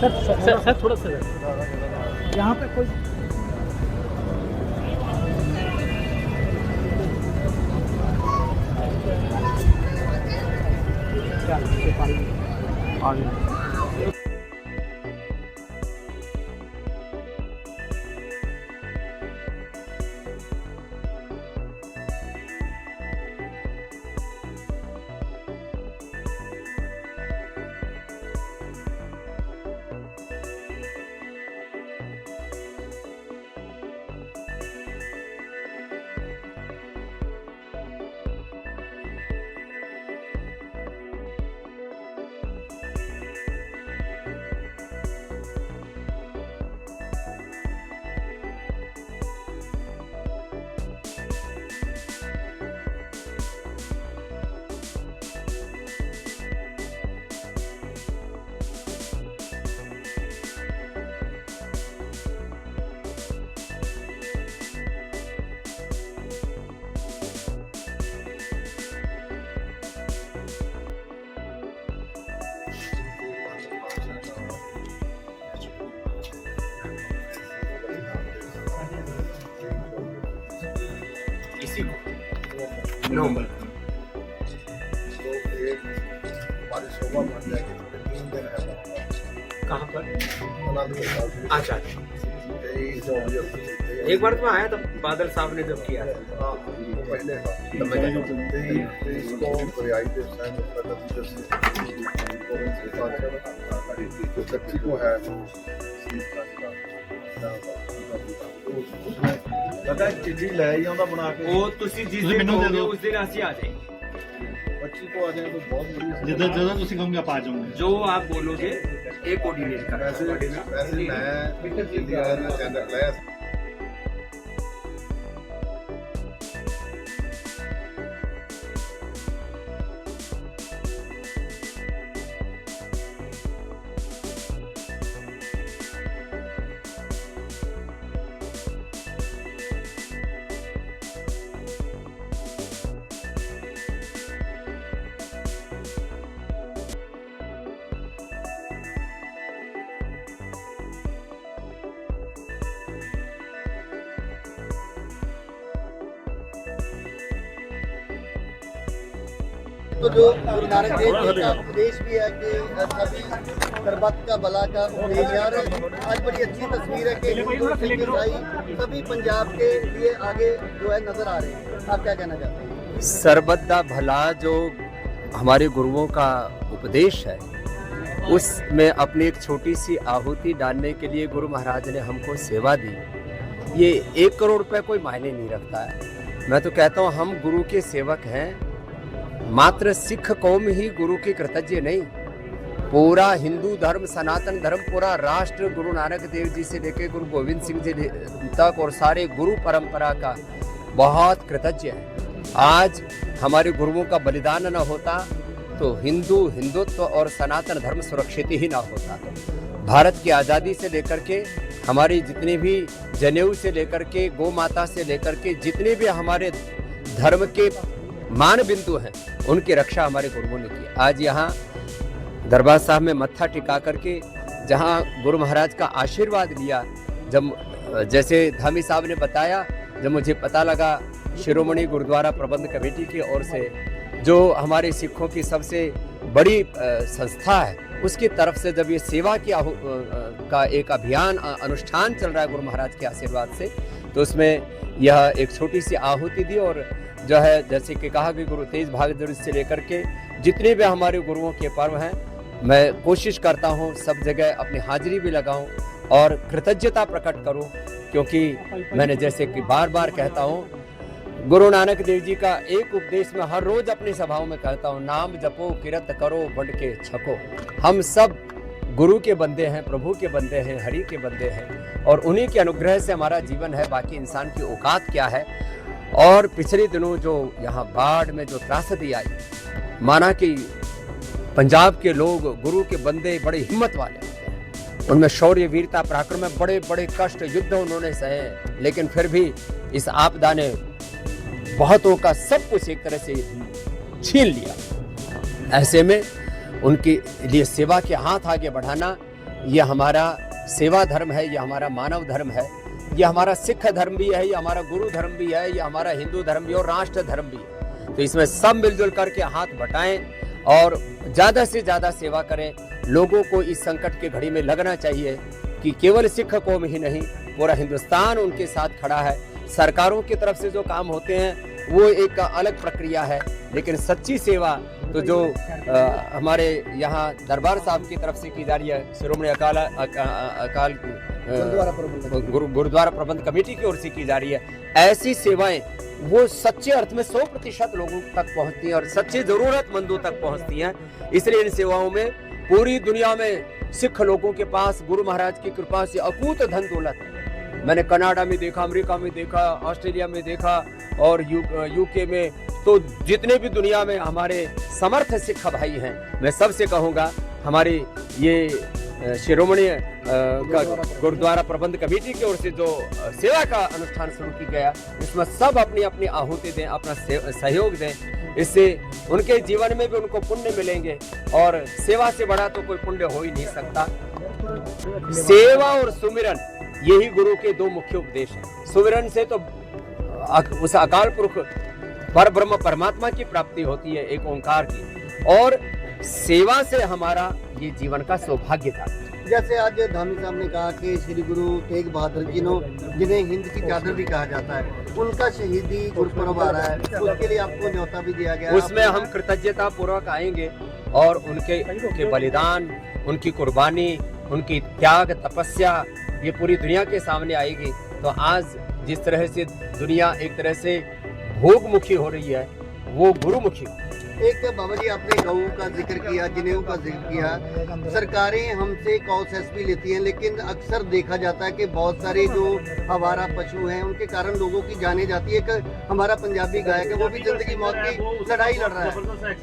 Sir थोड़ा सा यहाँ पे कोई इसी को नवंबर हमारी शोभा बन जाएगी तो 3 दिन है कहाँ पर? अच्छा एक एक बार तो मैं आया था, बादल साहब ने जब किया था पहले कच्ची को है लगा चिट्ठी ले आਉਂਦਾ बना के वो तुसी जिस दिन कहोगे उस दिन ਅਸੀਂ आ जाएंगे। 25 को आ जाए तो बहुत बढ़िया। ਜਦੋਂ ਤੁਸੀਂ ਕਹੋਗੇ ਆਪਾਂ ਆ ਜਾਵਾਂਗੇ। जो आप बोलोगे एक कोऑर्डिनेट कर वैसे मैं इंडिया में चैनल लाया तो जो गुरु नानक देव जी का उपदेश भी है कि सभी सरबत का भला का उपदेश यार आज बड़ी अच्छी तस्वीर है कि हिंदू सिख ईसाई सभी पंजाब के लिए आगे जो है नजर आ रहे हैं। आप क्या कहना चाहते हैं? सरबत दा भला जो हमारे गुरुओं का उपदेश है उसमें अपनी एक छोटी सी आहुति डालने के लिए गुरु महाराज ने हमको सेवा दी। ये 1 करोड़ रुपए कोई मायने नहीं रखता है। मैं तो कहता हूँ हम गुरु के सेवक हैं। मात्र सिख कौम ही गुरु की कृतज्ञ नहीं, पूरा हिंदू धर्म सनातन धर्म पूरा राष्ट्र गुरु नानक देव जी से लेकर गुरु गोविंद सिंह जी तक और सारे गुरु परंपरा का बहुत कृतज्ञ है। आज हमारे गुरुओं का बलिदान न होता तो हिंदुत्व और सनातन धर्म सुरक्षित ही ना होता। भारत की आज़ादी से लेकर के हमारी जितनी भी जनेऊ से लेकर के गौ माता से लेकर के जितने भी हमारे धर्म के मान बिंदु हैं उनकी रक्षा हमारे गुरुओं ने की। आज यहाँ दरबार साहब में मत्था टिका करके जहाँ गुरु महाराज का आशीर्वाद लिया, जब जैसे धामी साहब ने बताया, जब मुझे पता लगा शिरोमणि गुरुद्वारा प्रबंध कमेटी की ओर से जो हमारे सिखों की सबसे बड़ी संस्था है उसकी तरफ से जब ये सेवा की का एक अभियान अनुष्ठान चल रहा है गुरु महाराज के आशीर्वाद से, तो उसमें यह एक छोटी सी आहुति दी। और जो है जैसे कि कहा कि गुरु तेज बहादुर से लेकर के जितने भी हमारे गुरुओं के पर्व हैं, मैं कोशिश करता हूँ सब जगह अपनी हाजिरी भी लगाऊं और कृतज्ञता प्रकट करूं, क्योंकि मैंने जैसे कि बार बार कहता हूँ गुरु नानक देव जी का एक उपदेश में हर रोज अपनी सभाओं में कहता हूँ, नाम जपो किरत करो बंट के छको। हम सब गुरु के बंदे हैं, प्रभु के बंदे हैं, हरि के बंदे हैं और उन्हीं के अनुग्रह से हमारा जीवन है। बाकी इंसान की औकात क्या है। और पिछले दिनों जो यहाँ बाढ़ में जो त्रासदी आई, माना कि पंजाब के लोग गुरु के बंदे बड़े हिम्मत वाले होते हैं, उनमें शौर्य वीरता पराक्रम में बड़े बड़े कष्ट युद्ध उन्होंने सहे, लेकिन फिर भी इस आपदा ने बहुतों का सब कुछ एक तरह से छीन लिया। ऐसे में उनके लिए सेवा के हाथ आगे बढ़ाना ये हमारा सेवा धर्म है, ये हमारा मानव धर्म है, ये हमारा सिख धर्म भी है, ये हमारा गुरु धर्म भी है, ये हमारा हिंदू धर्म भी और राष्ट्र धर्म भी है। तो इसमें सब मिलजुल करके हाथ बटाएं और ज़्यादा से ज़्यादा सेवा करें। लोगों को इस संकट के घड़ी में लगना चाहिए कि केवल सिख कौम ही नहीं, पूरा हिंदुस्तान उनके साथ खड़ा है। सरकारों की तरफ से जो काम होते हैं वो एक अलग प्रक्रिया है, लेकिन सच्ची सेवा तो जो हमारे यहाँ दरबार साहब की तरफ से की जा रही है, शिरोमणि अकाल गुरुद्वारा प्रबंध कमेटी की ओर से की जा रही है, ऐसी सेवाएं वो सच्चे अर्थ में 100% लोगों तक पहुंचती हैं और सच्चे जरूरतमंदों तक पहुंचती हैं। इसलिए इन सेवाओं में पूरी दुनिया में सिख लोगों के पास गुरु महाराज की कृपा से अकूत धन दौलत है। मैंने कनाडा में देखा, अमेरिका में देखा, ऑस्ट्रेलिया में देखा और यूके में, तो जितने भी दुनिया में हमारे समर्थ सिख भाई हैं, मैं सबसे कहूँगा हमारी ये शिरोमणि गुरुद्वारा प्रबंध कमेटी की ओर से जो सेवा का अनुष्ठान शुरू किया गया, इसमें सब अपनी अपनी आहुति दें, अपना सहयोग दें। इससे उनके जीवन में भी उनको पुण्य मिलेंगे और सेवा से बड़ा तो कोई पुण्य हो ही नहीं सकता। सेवा और सुमिरन यही गुरु के दो मुख्य उपदेश हैं। सुमिरन से तो उस अकाल पुरुष पर ब्रह्म परमात्मा की प्राप्ति होती है, एक ओंकार की, और सेवा से हमारा ये जीवन का सौभाग्य था। जैसे आज धामी साहब ने कहा कि श्री गुरु तेग बहादुर जी जिन्हें हिंद की चादर भी कहा जाता है, उनका शहीदी गुरुपर्व आ रहा है, उसके लिए आपको न्योता भी दिया गया। उसमें हम कृतज्ञता पूर्वक आएंगे और उनके बलिदान, उनकी कुर्बानी, उनकी त्याग तपस्या ये पूरी दुनिया के सामने आएगी। तो आज जिस तरह से दुनिया एक तरह से भोगमुखी हो रही है, वो गुरुमुखी। एक बाबा जी आपने गऊ का जिक्र किया, जनेऊ का जिक्र किया। सरकारें हमसे कौ सेस भी लेती हैं, लेकिन अक्सर देखा जाता है कि बहुत सारे जो आवारा पशु हैं उनके कारण लोगों की जाने जाती है। एक हमारा पंजाबी गायक है, वो भी जिंदगी मौत की लड़ाई लड़ रहा है,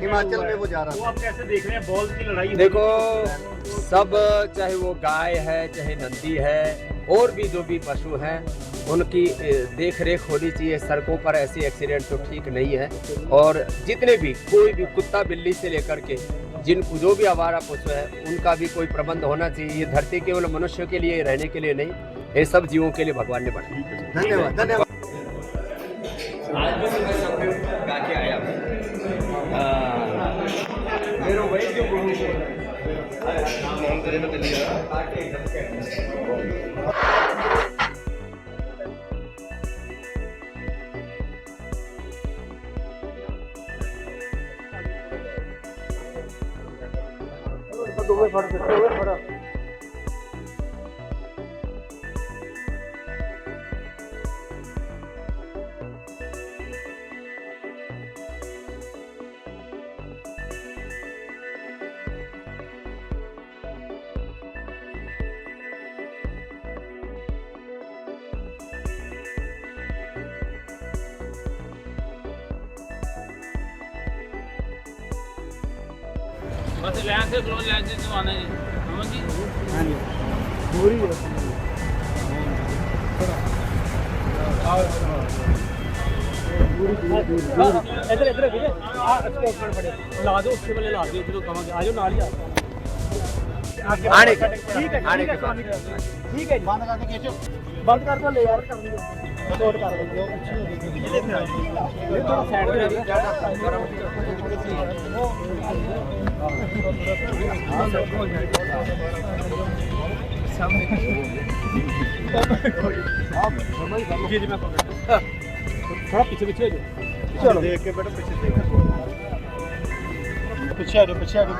हिमाचल में वो जा रहा है। आप कैसे देख रहे हैं बॉल की लड़ाई? देखो, सब चाहे वो गाय है, चाहे नंदी है, और भी जो भी पशु हैं, उनकी देख रेख होनी चाहिए। सड़कों पर ऐसे एक्सीडेंट तो ठीक नहीं है। और जितने भी कोई भी कुत्ता बिल्ली से लेकर के जो भी आवारा पशु है, उनका भी कोई प्रबंध होना चाहिए। ये धरती केवल मनुष्य के लिए रहने के लिए नहीं, ये सब जीवों के लिए भगवान ने बनाया। धन्यवाद, धन्यवाद। आज भी मैं सब गा के आया मेरे वही जो गुरु बस लैन से क्लोज लैन से तो आना जी, समझ जी। हाँ जी, पूरी है। इधर इधर भैया स्पॉट पड़े ला दो, उसके पहले ला दो जो कहोगे। आ जाओ नाल ही आ आने ठीक है, आने के बाद ठीक है। बंद कर दो, बंद कर दो, ले यार कर दो, नोट कर दो। ये थोड़ा साइड में जी मैं पकड़ थोड़ा पीछे पीछे चलो, देख के बेटा पीछे पीछे आ जाओ, पीछे आ जाओ।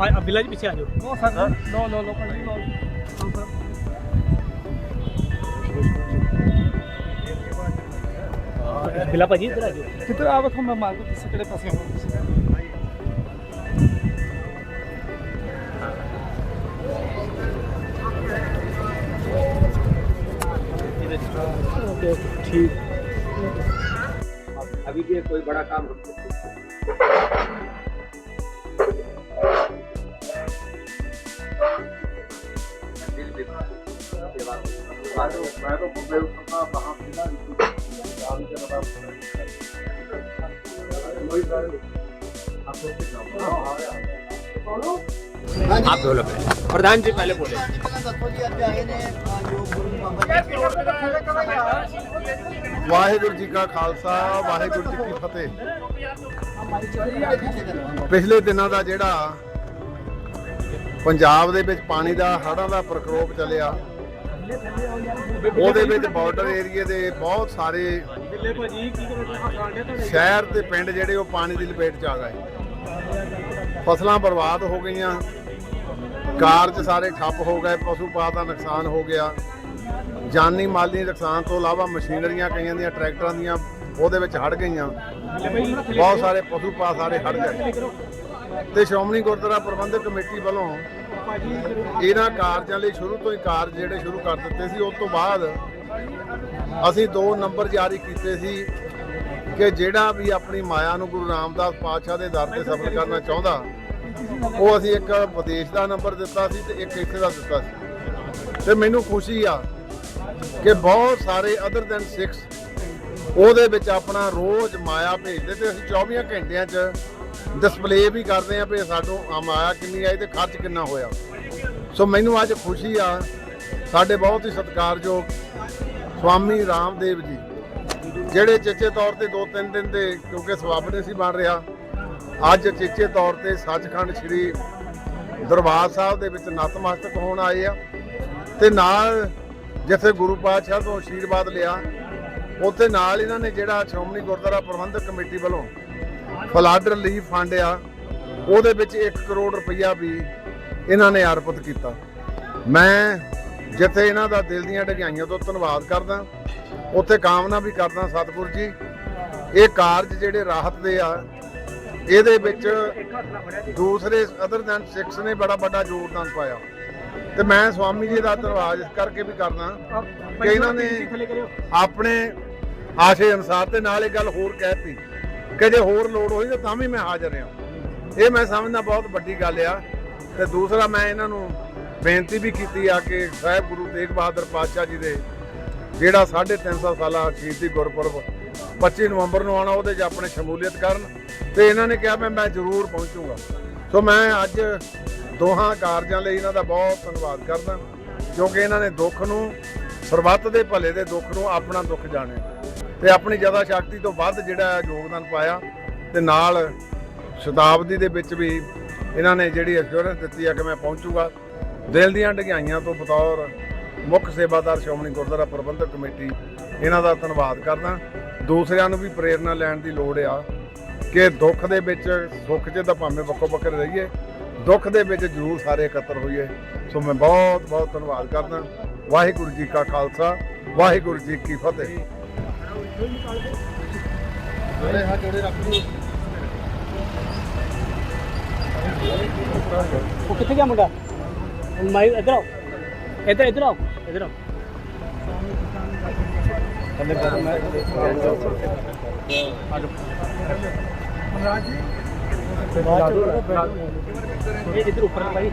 अब बिल्ला जी पीछे आ जाओ। No sir, no no no बिल्ला भाजी इधर आ जाओ। किधर आओ, तो मैं मार को किसी कड़े पास ठीक। अभी भी कोई बड़ा काम हाँ जी आप बोलो पहले, प्रधान जी पहले बोले। दसो जी अज आए ने जो गुरु बाबा जी ਵਾਹਿਗੁਰੂ ਜੀ ਕਾ ਖਾਲਸਾ ਵਾਹਿਗੁਰੂ ਜੀ ਕੀ ਫਤਿਹ। ਪਿਛਲੇ ਦਿਨਾਂ ਦਾ ਜਿਹੜਾ ਪੰਜਾਬ ਦੇ ਵਿੱਚ ਪਾਣੀ ਦਾ ਹੜ੍ਹਾਂ ਦਾ ਪ੍ਰਕੋਪ ਚੱਲਿਆ, ਉਹਦੇ ਵਿੱਚ ਬਾਰਡਰ ਏਰੀਏ ਦੇ ਬਹੁਤ ਸਾਰੇ ਸ਼ਹਿਰ ਤੇ ਪਿੰਡ ਜਿਹੜੇ ਉਹ ਪਾਣੀ ਦੀ ਲਪੇਟ 'ਚ ਆ ਗਏ। ਫਸਲਾਂ ਬਰਬਾਦ ਹੋ ਗਈਆਂ, ਕਾਰਜ ਸਾਰੇ ਠੱਪ ਹੋ ਗਏ, ਪਸ਼ੂ ਪਾਤ ਦਾ ਨੁਕਸਾਨ ਹੋ ਗਿਆ, ਜਾਨੀ ਮਾਲੀ ਨੁਕਸਾਨ ਤੋਂ ਇਲਾਵਾ ਮਸ਼ੀਨਰੀਆਂ ਕਈਆਂ ਦੀਆਂ ਟਰੈਕਟਰਾਂ ਦੀਆਂ ਉਹਦੇ ਵਿੱਚ ਹੜ ਗਈਆਂ, ਬਹੁਤ ਸਾਰੇ ਪਸ਼ੂ ਪਾਤ ਸਾਰੇ ਹੜ ਗਏ। ਤੇ ਸ਼੍ਰੋਮਣੀ ਗੁਰਦੁਆਰਾ ਪ੍ਰਬੰਧਕ ਕਮੇਟੀ ਵੱਲੋਂ ਇਹਨਾਂ ਕਾਰਜਾਂ ਲਈ ਸ਼ੁਰੂ ਤੋਂ ਹੀ ਕਾਰਜ ਜਿਹੜੇ ਸ਼ੁਰੂ ਕਰ ਦਿੱਤੇ ਸੀ। ਉਸ ਤੋਂ ਬਾਅਦ ਅਸੀਂ 2 ਨੰਬਰ ਜਾਰੀ ਕੀਤੇ ਸੀ ਕਿ ਜਿਹੜਾ ਵੀ ਆਪਣੀ ਮਾਇਆ ਨੂੰ ਗੁਰੂ ਰਾਮਦਾਸ ਪਾਤਸ਼ਾਹ ਦੇ ਦਰ ਤੇ ਸਫਲ ਕਰਨਾ ਚਾਹੁੰਦਾ, ਉਹ ਅਸੀਂ ਇੱਕ ਵਿਦੇਸ਼ ਦਾ ਨੰਬਰ ਦਿੱਤਾ ਸੀ ਤੇ ਇੱਕ ਇੱਥੇ ਦਾ ਦਿੱਤਾ ਸੀ। ਤੇ ਮੈਨੂੰ ਖੁਸ਼ੀ ਆ ਕਿ ਬਹੁਤ ਸਾਰੇ ਅਦਰ ਦੈਨ 6 ਉਹਦੇ ਵਿੱਚ ਆਪਣਾ ਰੋਜ਼ ਮਾਇਆ ਭੇਜਦੇ ਤੇ ਅਸੀਂ 24 ਘੰਟਿਆਂ 'ਚ ਡਿਸਪਲੇ ਵੀ ਕਰਦੇ ਆ ਵੀ ਸਾਨੂੰ ਮਾਇਆ ਕਿੰਨੀ ਆਈ ਤੇ ਖਰਚ ਕਿੰਨਾ ਹੋਇਆ। ਸੋ ਮੈਨੂੰ ਅੱਜ ਖੁਸ਼ੀ ਆ, ਸਾਡੇ ਬਹੁਤ ਹੀ ਸਤਿਕਾਰਯੋਗ ਸਵਾਮੀ ਰਾਮਦੇਵ ਜੀ ਜਿਹੜੇ ਚੇਚੇ ਤੌਰ ਤੇ 2-3 ਦਿਨ ਦੇ ਕਿਉਂਕਿ ਸਬੱਬ ਨਹੀਂ ਸੀ ਬਣ ਰਿਹਾ, ਅੱਜ ਚੇਚੇ ਤੌਰ ਤੇ ਸੱਚਖੰਡ ਸ੍ਰੀ ਦਰਬਾਰ ਸਾਹਿਬ ਦੇ ਵਿੱਚ ਨਤਮਸਤਕ ਹੋਣ ਆਏ ਆ। ਤੇ ਨਾਲ ਜਿੱਥੇ ਗੁਰੂ ਪਾਤਸ਼ਾਹ ਤੋਂ ਆਸ਼ੀਰਵਾਦ ਲਿਆ, ਉੱਥੇ ਨਾਲ ਇਹਨਾਂ ਨੇ ਜਿਹੜਾ ਸ਼੍ਰੋਮਣੀ ਗੁਰਦੁਆਰਾ ਪ੍ਰਬੰਧਕ ਕਮੇਟੀ ਵੱਲੋਂ ਫਲੱਡ ਰਿਲੀਫ ਫੰਡ ਆ, ਉਹਦੇ ਵਿੱਚ 1 ਕਰੋੜ ਰੁਪਈਆ ਵੀ ਇਹਨਾਂ ਨੇ ਅਰਪਿਤ ਕੀਤਾ। ਮੈਂ ਜਿੱਥੇ ਇਹਨਾਂ ਦਾ ਦਿਲ ਦੀਆਂ ਢਗਾਈਆਂ ਤੋਂ ਧੰਨਵਾਦ ਕਰਦਾ, ਉੱਥੇ ਕਾਮਨਾ ਵੀ ਕਰਦਾ ਸਤਿਗੁਰੂ ਜੀ ਇਹ ਕਾਰਜ ਜਿਹੜੇ ਰਾਹਤ ਦੇ ਆ, ਇਹਦੇ ਵਿੱਚ ਦੂਸਰੇ ਅਦਰ ਦੈਨ 6 ਨੇ ਬੜਾ ਵੱਡਾ ਯੋਗਦਾਨ ਪਾਇਆ। ਤੇ ਮੈਂ ਸਵਾਮੀ ਜੀ ਦਾ ਧੰਨਵਾਦ ਇਸ ਕਰਕੇ ਵੀ ਕਰਦਾ ਕਿ ਇਹਨਾਂ ਨੇ ਆਪਣੇ ਆਸ਼ੇ ਅਨੁਸਾਰ ਤੇ ਨਾਲ ਇਹ ਗੱਲ ਹੋਰ ਕਹਿਤੀ ਕਿ ਜੇ ਹੋਰ ਲੋੜ ਹੋਈ ਤਾਂ ਵੀ ਮੈਂ ਹਾਜ਼ਰ ਹਾਂ। ਇਹ ਮੈਂ ਸਮਝਦਾ ਬਹੁਤ ਵੱਡੀ ਗੱਲ ਆ। ਤੇ ਦੂਸਰਾ ਮੈਂ ਇਹਨਾਂ ਨੂੰ ਬੇਨਤੀ ਵੀ ਕੀਤੀ ਆ ਕਿ ਸਾਹਿਬ ਗੁਰੂ ਤੇਗ ਬਹਾਦਰ ਪਾਤਸ਼ਾਹ ਜੀ ਦੇ ਜਿਹੜਾ 350 ਸਾਲਾ ਸ਼ਹੀਦੀ ਗੁਰਪੁਰਬ 25 ਨਵੰਬਰ ਨੂੰ ਆਉਣਾ, ਉਹਦੇ 'ਚ ਆਪਣੇ ਸ਼ਮੂਲੀਅਤ ਕਰਨ। ਤੇ ਇਹਨਾਂ ਨੇ ਕਿਹਾ ਮੈਂ ਜ਼ਰੂਰ ਪਹੁੰਚੂਗਾ। ਸੋ ਮੈਂ ਅੱਜ ਦੋਹਾਂ ਕਾਰਜਾਂ ਲਈ ਇਹਨਾਂ ਦਾ ਬਹੁਤ ਧੰਨਵਾਦ ਕਰਦਾ, ਕਿਉਂਕਿ ਇਹਨਾਂ ਨੇ ਦੁੱਖ ਨੂੰ, ਸਰਬੱਤ ਦੇ ਭਲੇ ਦੇ ਦੁੱਖ ਨੂੰ ਆਪਣਾ ਦੁੱਖ ਜਾਣਿਆ ਤੇ ਆਪਣੀ ਜ਼ਿਆਦਾ ਸ਼ਕਤੀ ਤੋਂ ਵੱਧ ਜਿਹੜਾ ਯੋਗਦਾਨ ਪਾਇਆ। ਤੇ ਨਾਲ ਸ਼ਤਾਬਦੀ ਦੇ ਵਿੱਚ ਵੀ ਇਹਨਾਂ ਨੇ ਜਿਹੜੀ ਅਸ਼ੋਰੈਂਸ ਦਿੱਤੀ ਆ ਕਿ ਮੈਂ ਪਹੁੰਚੂਗਾ। ਦਿਲ ਦੀਆਂ ਢਗਾਈਆਂ ਤੋਂ ਬਤੌਰ ਮੁੱਖ ਸੇਵਾਦਾਰ ਸ਼੍ਰੋਮਣੀ ਗੁਰਦੁਆਰਾ ਪ੍ਰਬੰਧਕ ਕਮੇਟੀ ਇਹਨਾਂ ਦਾ ਧੰਨਵਾਦ ਕਰਦਾ। ਦੂਸਰਿਆਂ ਨੂੰ ਵੀ ਪ੍ਰੇਰਨਾ ਲੈਣ ਦੀ ਲੋੜ ਆ ਕਿ ਦੁੱਖ ਦੇ ਵਿੱਚ, ਸੁੱਖ 'ਚ ਤਾਂ ਭਾਵੇਂ ਵੱਖੋ ਵੱਖਰੇ ਰਹੀਏ, ਦੁੱਖ ਦੇ ਵਿੱਚ ਜ਼ਰੂਰ ਸਾਰੇ ਇਕੱਤਰ ਹੋਈਏ। ਸੋ ਮੈਂ ਬਹੁਤ ਬਹੁਤ ਧੰਨਵਾਦ ਕਰਦਾ। ਵਾਹਿਗੁਰੂ ਜੀ ਕਾ ਖਾਲਸਾ, ਵਾਹਿਗੁਰੂ ਜੀ ਕੀ ਫਤਿਹ। ਉਹ ਕਿੱਥੇ ਗਿਆ ਮੁੰਡਾ? ਮੈਂ ਇੱਧਰ ਆਓ, ਇੱਧਰ ਆਓ। ਇਹ ਇੱਧਰ ਉੱਪਰ ਭਾਈ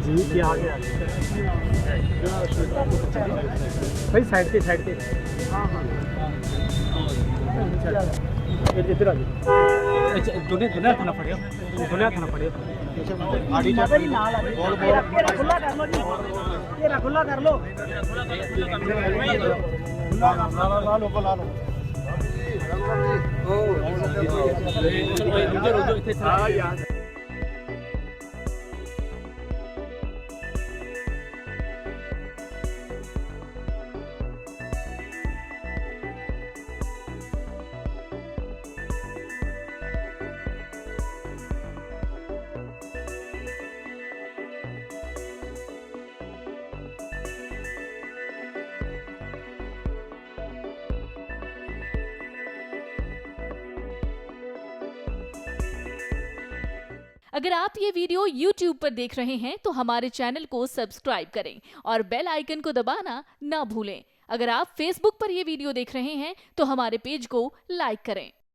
जी क्या आ गया भाई साइड पे हाँ हाँ इधर आ जाओ। दुनिया थाना पड़ियो आड़ी खुला कर लो जी, ये खुला कर लो, ला लो अगर आप ये वीडियो YouTube पर देख रहे हैं तो हमारे चैनल को सब्सक्राइब करें और बेल आइकन को दबाना ना भूलें। अगर आप Facebook पर ये वीडियो देख रहे हैं तो हमारे पेज को लाइक करें।